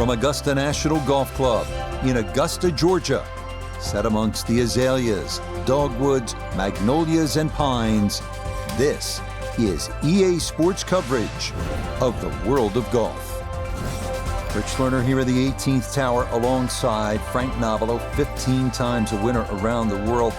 From Augusta National Golf Club in Augusta, Georgia, set amongst the azaleas, dogwoods, magnolias, and pines, this is EA Sports coverage of the world of golf. Rich Lerner here at the 18th Tower alongside Frank Novelo, 15 times a winner around the world.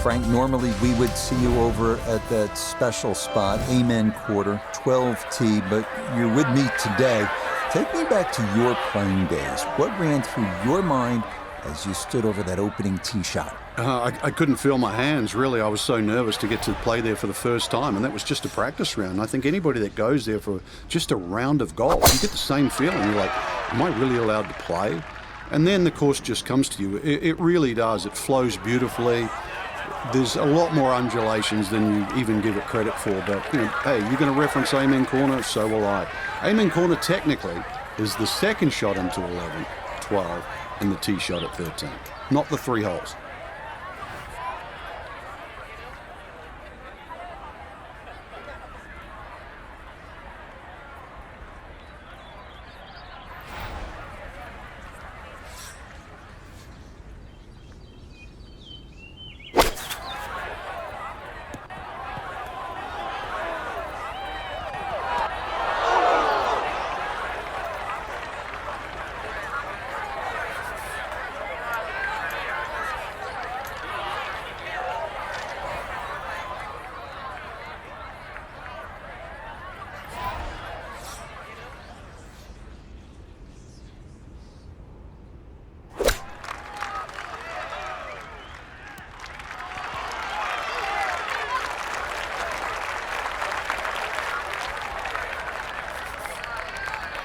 Frank, normally we would see you over at that special spot, Amen Quarter, 12T, but you're with me today. Take me back to your playing days. What ran through your mind as you stood over that opening tee shot? I couldn't feel my hands, really. I was so nervous to get to play there for the first time, and that was just a practice round. I think anybody that goes there for just a round of golf, you get the same feeling. You're like, am I really allowed to play? And then the course just comes to you. It really does. It flows beautifully. There's a lot more undulations than you even give it credit for, but hey, you're going to reference Amen Corner, so will I. Amen Corner technically is the second shot into 11, 12, and the tee shot at 13, not the 3 holes.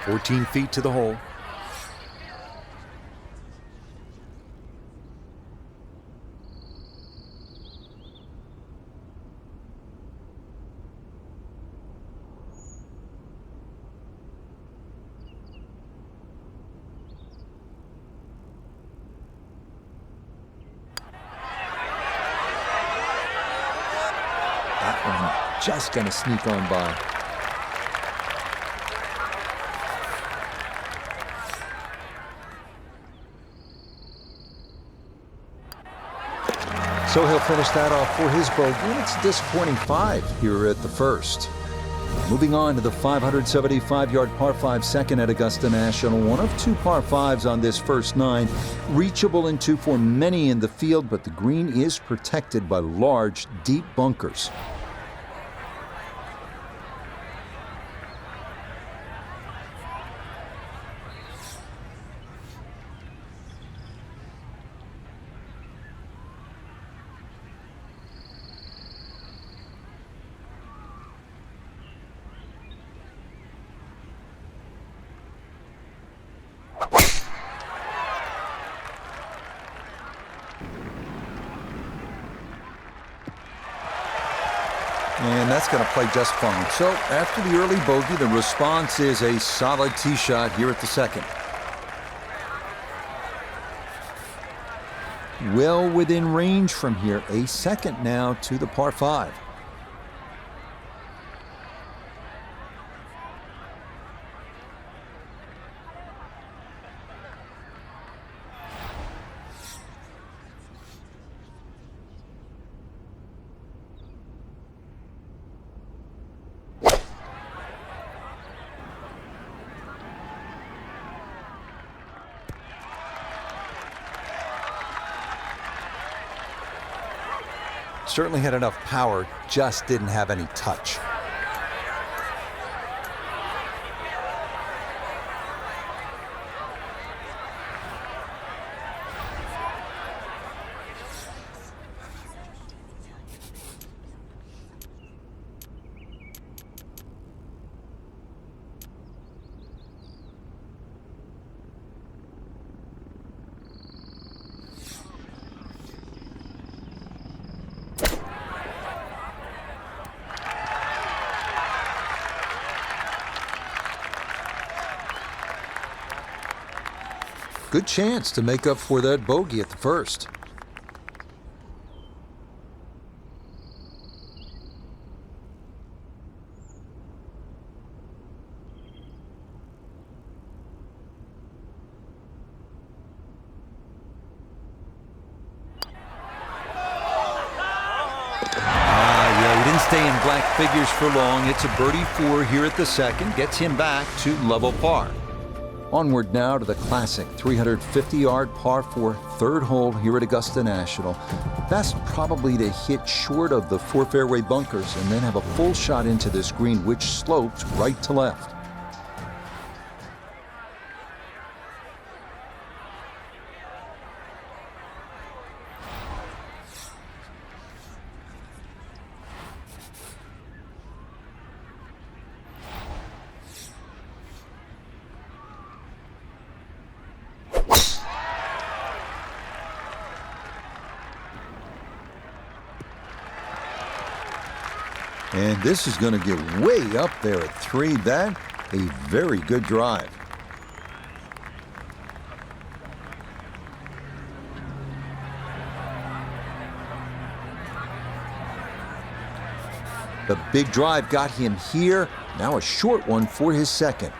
"14 feet to the hole. That one just gonna sneak on by. So he'll finish that off for his bogey, and it's a disappointing 5 here at the first. Moving on to the 575-yard par 5 second at Augusta National. One of 2 par 5s on this first 9. Reachable in 2 for many in the field, but the green is protected by large, deep bunkers. And that's going to play just fine. So after the early bogey, the response is a solid tee shot here at the second. Well within range from here. A second now to the par 5. Certainly had enough power, just didn't have any touch. Good chance to make up for that bogey at the first. stay in black figures for long. It's a birdie 4 here at the second. Gets him back to level par. Onward now to the classic 350-yard par 4 third hole here at Augusta National. Best probably to hit short of the 4 fairway bunkers and then have a full shot into this green, which slopes right to left. And this is going to get way up there at 3. That a very good drive. The big drive got him here. Now a short one for his second.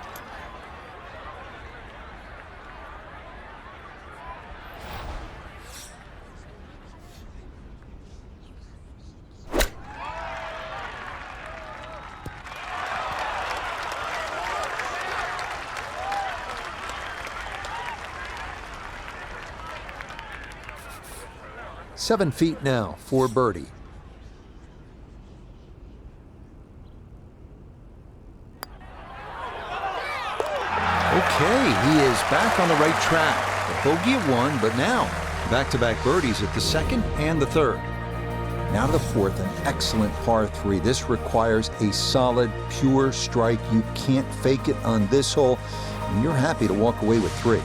Seven feet now for birdie. Okay, he is back on the right track. The bogey at 1, but now back-to-back birdies at the second and the third. Now to the fourth, an excellent par 3. This requires a solid, pure strike. You can't fake it on this hole, and you're happy to walk away with 3.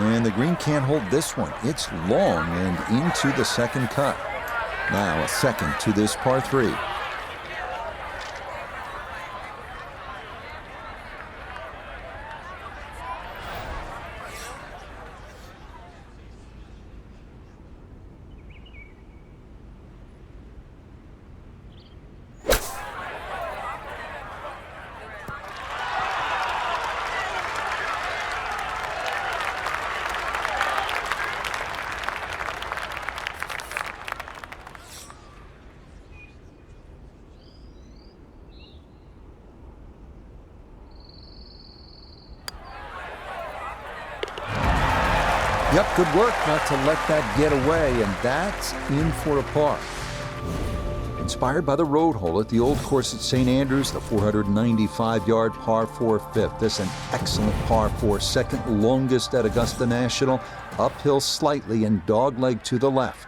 And the green can't hold this one. It's long and into the second cut. Now a second to this par 3. Yep, good work not to let that get away, and that's in for a par. Inspired by the road hole at the old course at St. Andrews, the 495-yard par 4 fifth. This an excellent par 4, second longest at Augusta National, uphill slightly and dogleg to the left.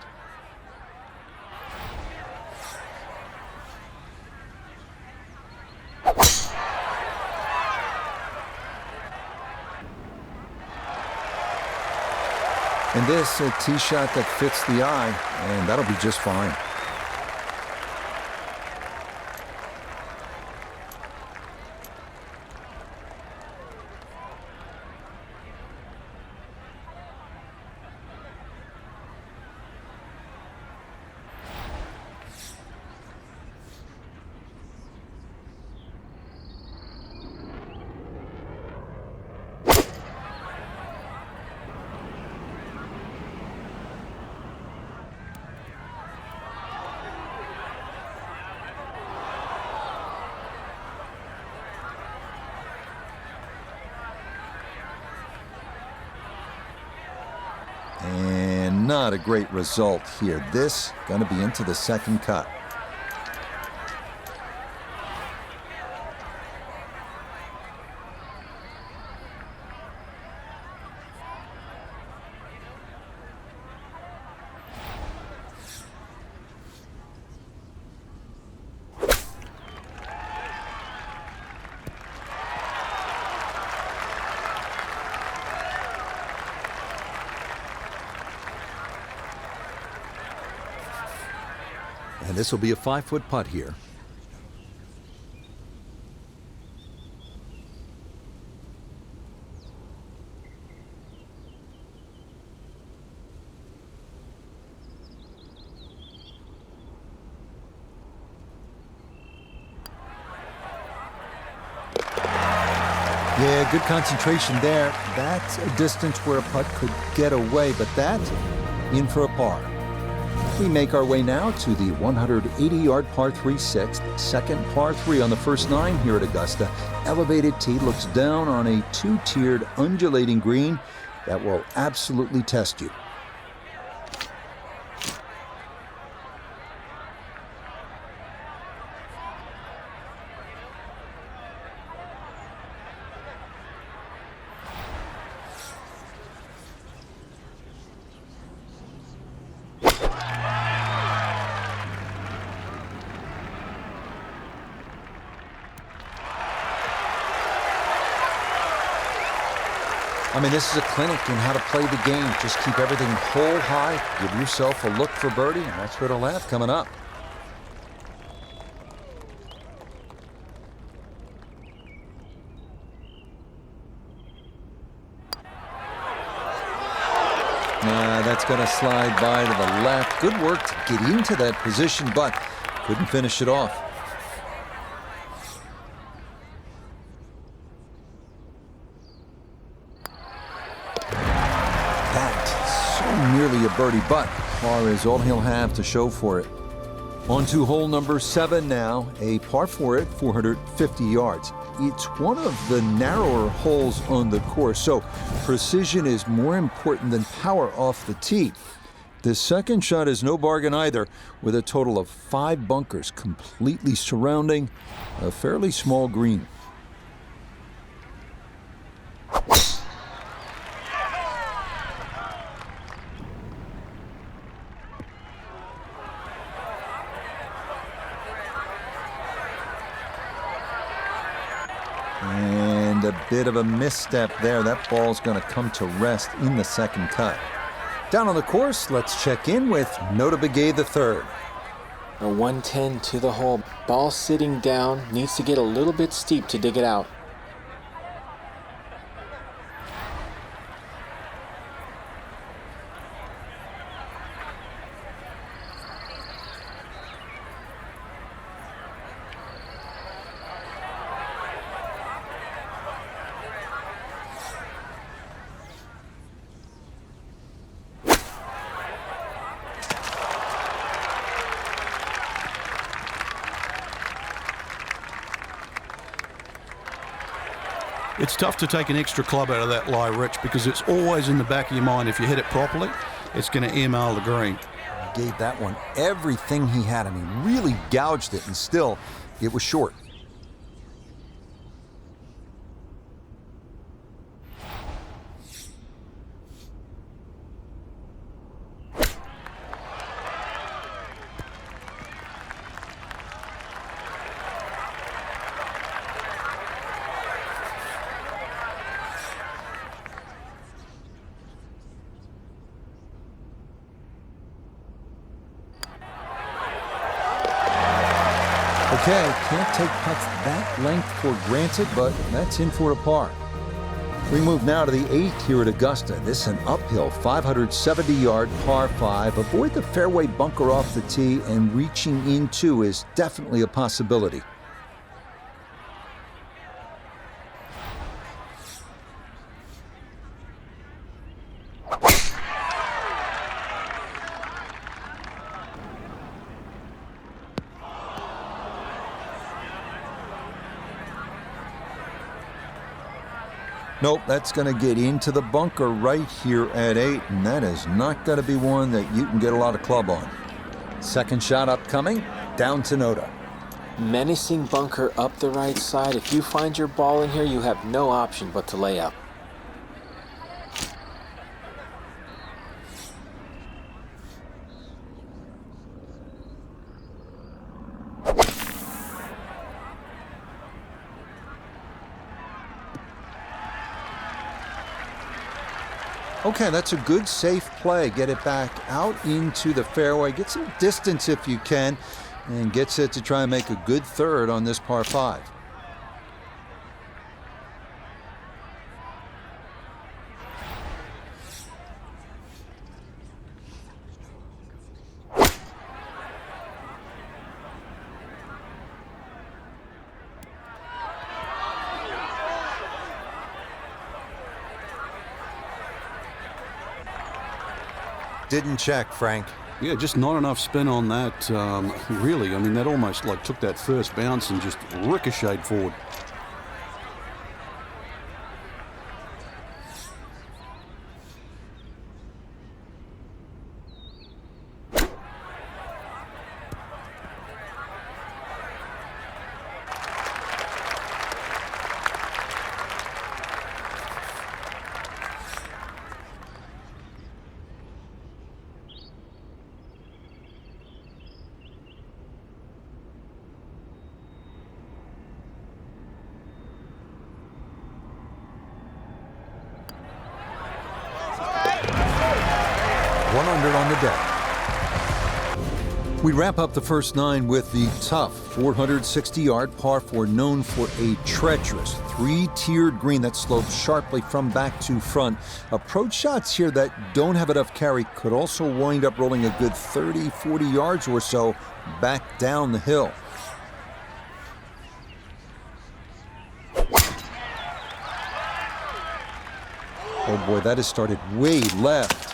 And this, a tee shot that fits the eye, and that'll be just fine. And not a great result here. This going to be into the second cut. And this will be a 5-foot putt here. Yeah, good concentration there. That's a distance where a putt could get away, but that, in for a par. We make our way now to the 180-yard par 3 sixth, second par 3 on the first 9 here at Augusta. Elevated tee looks down on a 2-tiered undulating green that will absolutely test you. I mean, this is a clinic in how to play the game. Just keep everything hole high, give yourself a look for birdie, and that's where it'll have coming up. That's going to slide by to the left. Good work to get into that position, but couldn't finish it off. Nearly a birdie, but par is all he'll have to show for it. On to hole number 7 now, a par 4 at 450 yards. It's one of the narrower holes on the course, so precision is more important than power off the tee. The second shot is no bargain either, with a total of 5 bunkers completely surrounding a fairly small green. And a bit of a misstep there. That ball's going to come to rest in the second cut. Down on the course, let's check in with Nota Begay III. A 110 to the hole. Ball sitting down, needs to get a little bit steep to dig it out. It's tough to take an extra club out of that lie, Rich, because it's always in the back of your mind. If you hit it properly, it's going to email the green. He gave that one everything he had. I mean, really gouged it, and still, it was short. Okay, can't take putts that length for granted, but that's in for a par. We move now to the 8th here at Augusta. This is an uphill 570-yard par 5. Avoid the fairway bunker off the tee, and reaching into is definitely a possibility. Nope, that's going to get into the bunker right here at 8, and that is not going to be one that you can get a lot of club on. Second shot upcoming, down to Nota. Menacing bunker up the right side. If you find your ball in here, you have no option but to lay up. Okay, that's a good, safe play. Get it back out into the fairway. Get some distance if you can, and gets it to try and make a good third on this par 5. Didn't check, Frank. Yeah, just not enough spin on that. Really, I mean, that almost like took that first bounce and just ricocheted forward. One under on the deck. We wrap up the first 9 with the tough 460-yard par 4, known for a treacherous 3-tiered green that slopes sharply from back to front. Approach shots here that don't have enough carry could also wind up rolling a good 30, 40 yards or so back down the hill. Oh boy, that has started way left.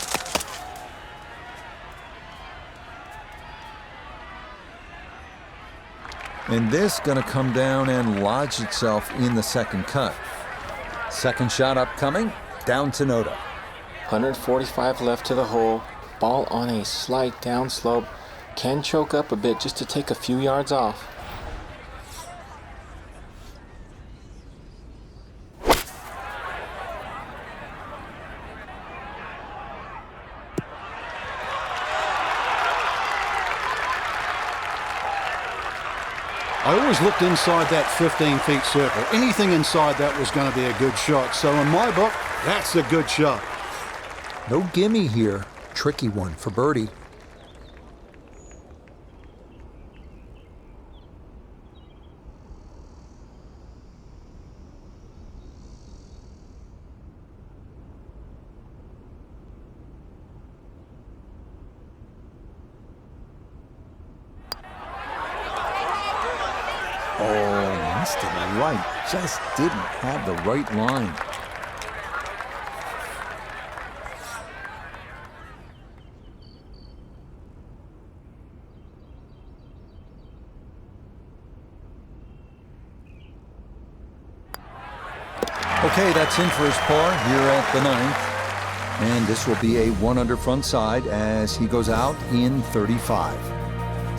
And this going to come down and lodge itself in the second cut. Second shot upcoming, down to Noda. 145 left to the hole. Ball on a slight downslope. Can choke up a bit just to take a few yards off. I always looked inside that 15-feet circle. Anything inside that was going to be a good shot. So in my book, that's a good shot. No gimme here. Tricky one for birdie. Oh, missed it right. Just didn't have the right line. Okay, that's in for his par here at the 9th. And this will be a 1 under front side as he goes out in 35.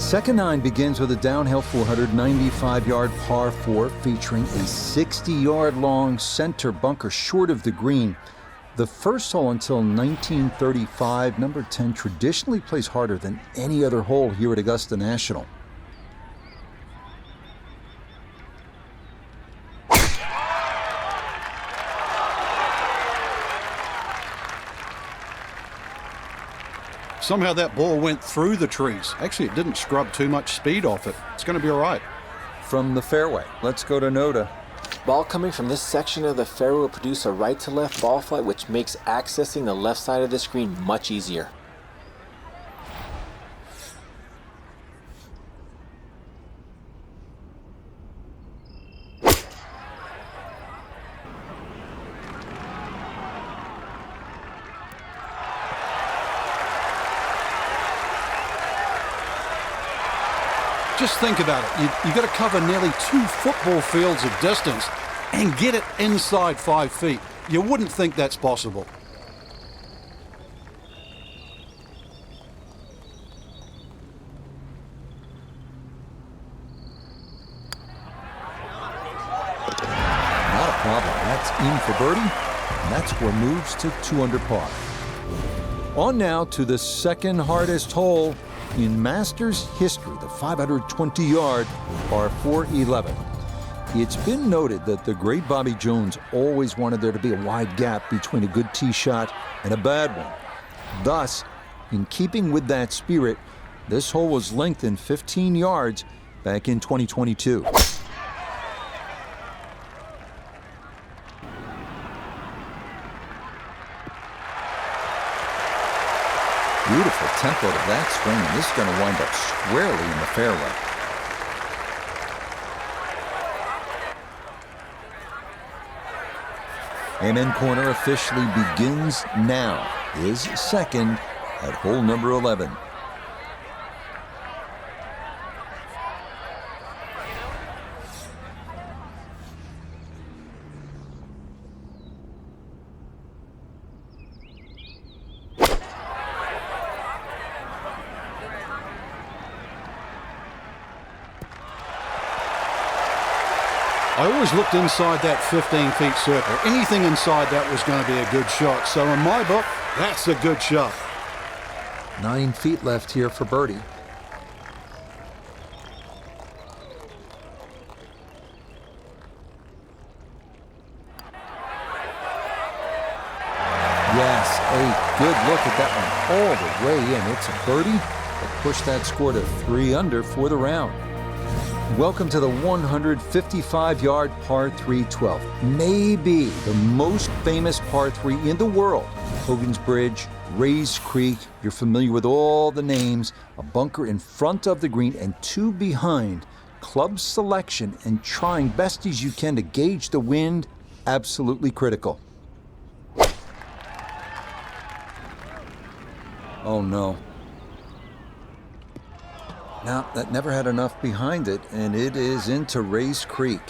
Second 9 begins with a downhill 495-yard par 4 featuring a 60-yard long center bunker short of the green. The first hole until 1935, number 10 traditionally plays harder than any other hole here at Augusta National. Somehow that ball went through the trees. Actually, it didn't scrub too much speed off it. It's going to be all right. From the fairway, let's go to Noda. Ball coming from this section of the fairway will produce a right-to-left ball flight, which makes accessing the left side of the screen much easier. Just think about it. You've got to cover nearly 2 football fields of distance and get it inside 5 feet. You wouldn't think that's possible. Not a problem. That's in for birdie, and that's where moves to 2 under par. On now to the second hardest hole in Masters history, the 520-yard par 4 11. It's been noted that the great Bobby Jones always wanted there to be a wide gap between a good tee shot and a bad one. Thus, in keeping with that spirit, this hole was lengthened 15 yards back in 2022. Beautiful tempo to that swing, and this is going to wind up squarely in the fairway. Amen Corner officially begins now, his second at hole number 11. I always looked inside that 15-feet circle. Anything inside that was going to be a good shot. So in my book, that's a good shot. 9 feet left here for birdie. Yes, a good look at that one all the way in. It's a birdie that pushed that score to 3 under for the round. Welcome to the 155-yard par 3 12th. Maybe the most famous par 3 in the world. Hogan's Bridge, Rays Creek. You're familiar with all the names. A bunker in front of the green and 2 behind. Club selection and trying best as you can to gauge the wind, absolutely critical. Oh no. Now, that never had enough behind it, and it is into Rays Creek.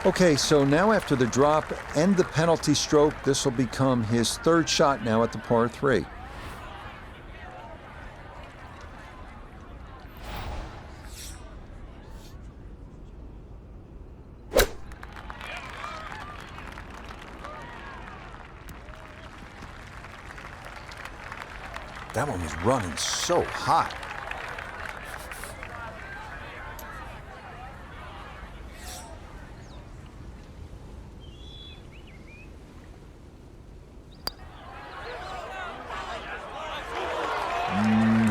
Okay, so now after the drop and the penalty stroke, this will become his 3rd shot now at the par 3. That one was running so hot.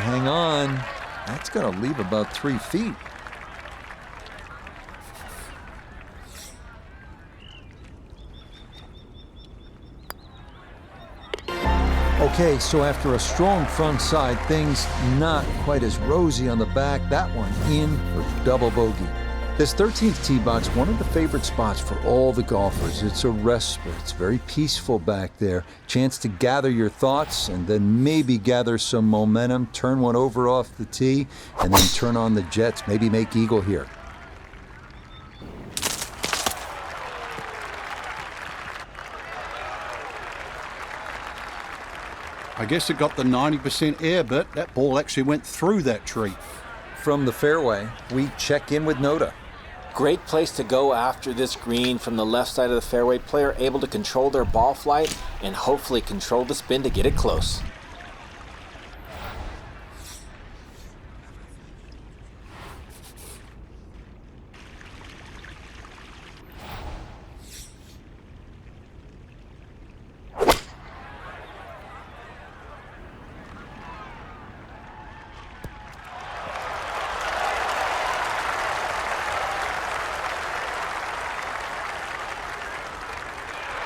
Hang on. That's going to leave about 3 feet. Okay, so after a strong front side, things not quite as rosy on the back. That one in for double bogey. This 13th tee box, one of the favorite spots for all the golfers. It's a respite. It's very peaceful back there. Chance to gather your thoughts and then maybe gather some momentum, turn one over off the tee, and then turn on the jets. Maybe make eagle here. I guess it got the 90% air, but that ball actually went through that tree. From the fairway, we check in with Noda. Great place to go after this green from the left side of the fairway. Player able to control their ball flight and hopefully control the spin to get it close.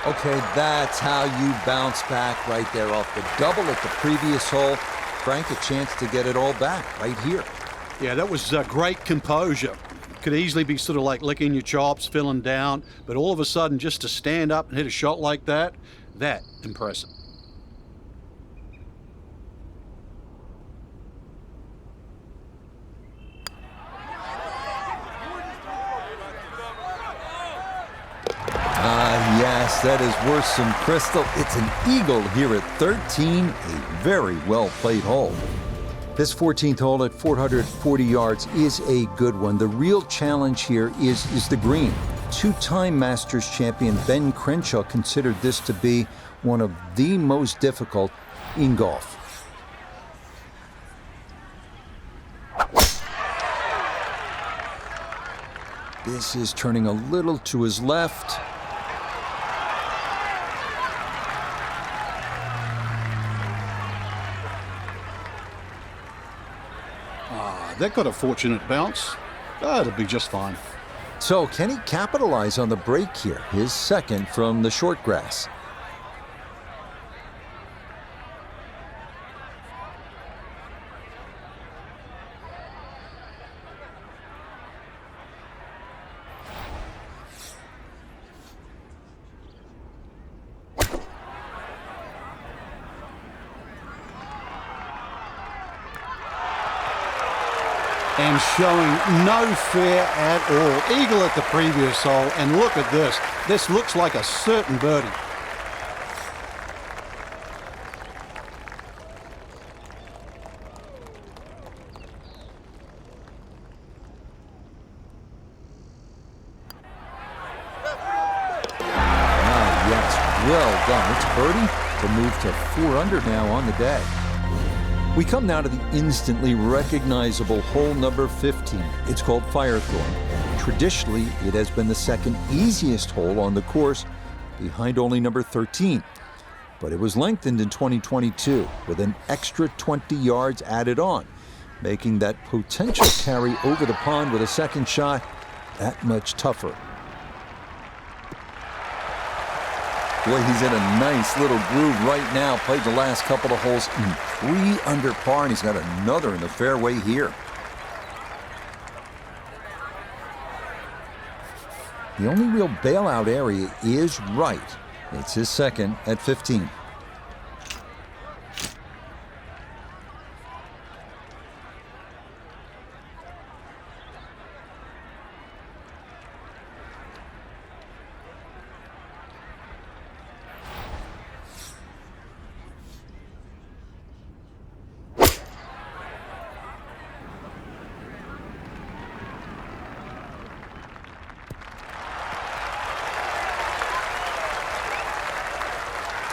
Okay, that's how you bounce back right there off the double at the previous hole. Frank, a chance to get it all back right here. Yeah, that was great composure. Could easily be sort of like licking your chops, feeling down, but all of a sudden just to stand up and hit a shot like that, impressive. Yes, that is worth some crystal. It's an eagle here at 13, a very well-played hole. This 14th hole at 440 yards is a good one. The real challenge here is the green. 2-time Masters champion Ben Crenshaw considered this to be one of the most difficult in golf. This is turning a little to his left. That got a fortunate bounce. It'll be just fine. So can he capitalize on the break here? His second from the short grass. And showing no fear at all. Eagle at the previous hole, and look at this. This looks like a certain birdie. Yes, well done. It's birdie to move to 4 under now on the day. We come now to the instantly recognizable hole number 15. It's called Firethorn. Traditionally, it has been the second easiest hole on the course, behind only number 13. But it was lengthened in 2022 with an extra 20 yards added on, making that potential carry over the pond with a second shot that much tougher. Boy, he's in a nice little groove right now. Played the last couple of holes in 3 under par, and he's got another in the fairway here. The only real bailout area is right. It's his second at 15.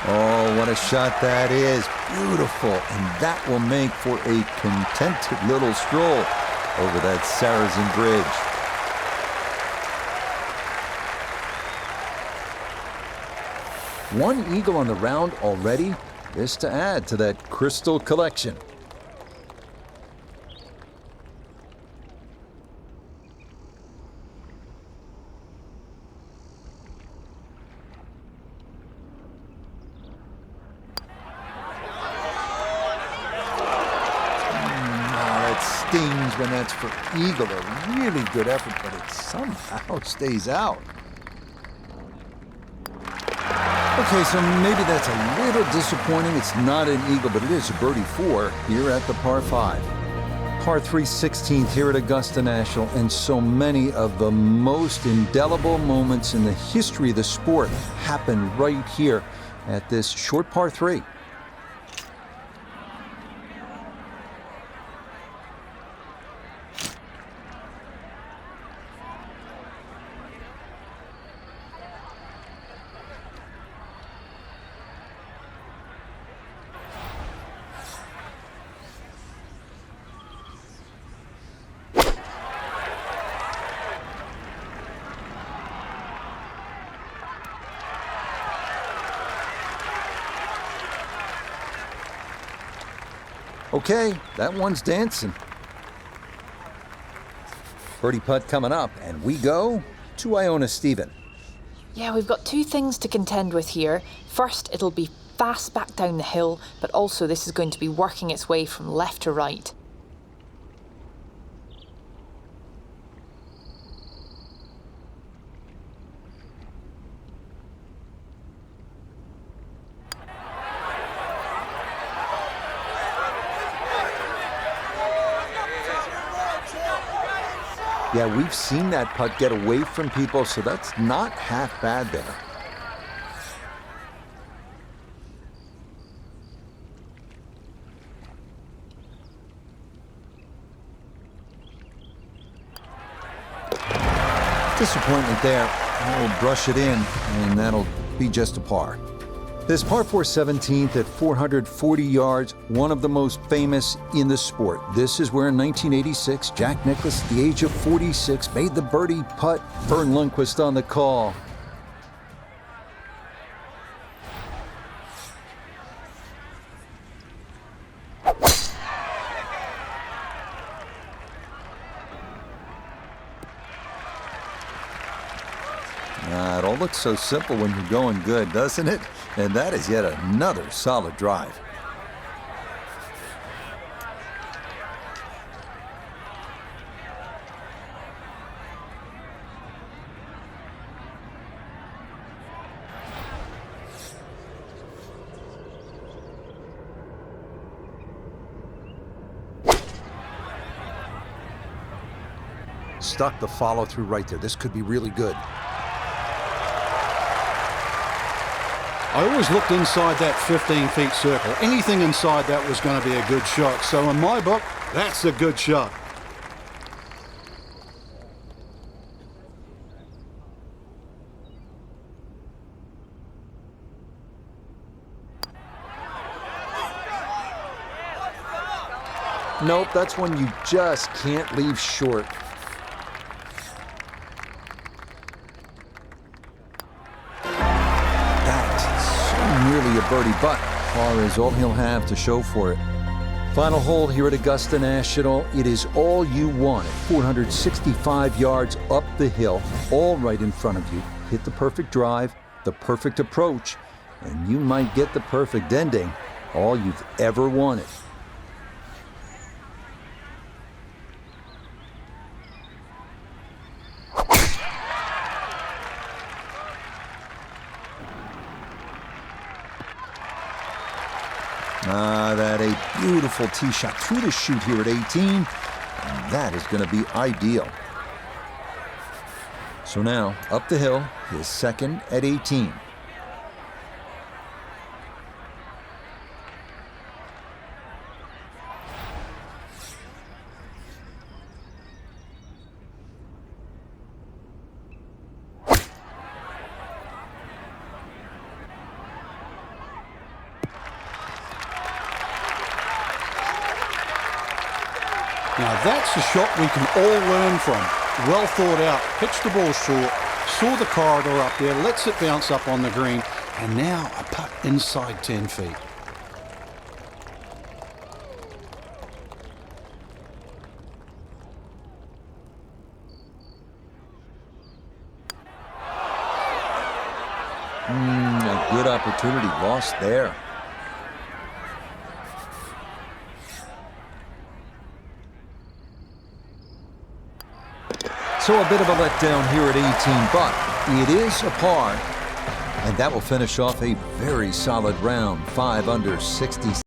Oh, what a shot that is. Beautiful. And that will make for a contented little stroll over that Saracen Bridge. One eagle on the round already. This to add to that crystal collection. Stings when that's for eagle. A really good effort, but it somehow stays out. Okay, so maybe that's a little disappointing. It's not an eagle, but it is a birdie 4 here at the par 5. Par 3 16th here at Augusta National, and so many of the most indelible moments in the history of the sport happen right here at this short par 3. Okay, that one's dancing. Birdie putt coming up, and we go to Iona Stephen. Yeah, we've got 2 things to contend with here. First, it'll be fast back down the hill, but also this is going to be working its way from left to right. Yeah, we've seen that putt get away from people, so that's not half bad there. Disappointment there. We'll brush it in, and that'll be just a par. This par 4 17th at 440 yards, one of the most famous in the sport. This is where in 1986, Jack Nicklaus, at the age of 46, made the birdie putt. Vern Lundquist on the call. It all looks so simple when you're going good, doesn't it? And that is yet another solid drive. Stuck the follow through right there. This could be really good. I always looked inside that 15-feet circle. Anything inside that was going to be a good shot. So in my book, that's a good shot. Nope, that's one you just can't leave short. Nearly a birdie, but par is all he'll have to show for it. Final hole here at Augusta National. It is all you want. 465 yards up the hill, all right in front of you. Hit the perfect drive, the perfect approach, and you might get the perfect ending. All you've ever wanted. That a beautiful tee shot through the chute here at 18, and that is going to be ideal. So now, up the hill, his second at 18. Now that's a shot we can all learn from. Well thought out, pitched the ball short, saw the corridor up there, lets it bounce up on the green, and now a putt inside 10 feet. A good opportunity lost there. So a bit of a letdown here at 18, but it is a par, and that will finish off a very solid round. 5 under 60.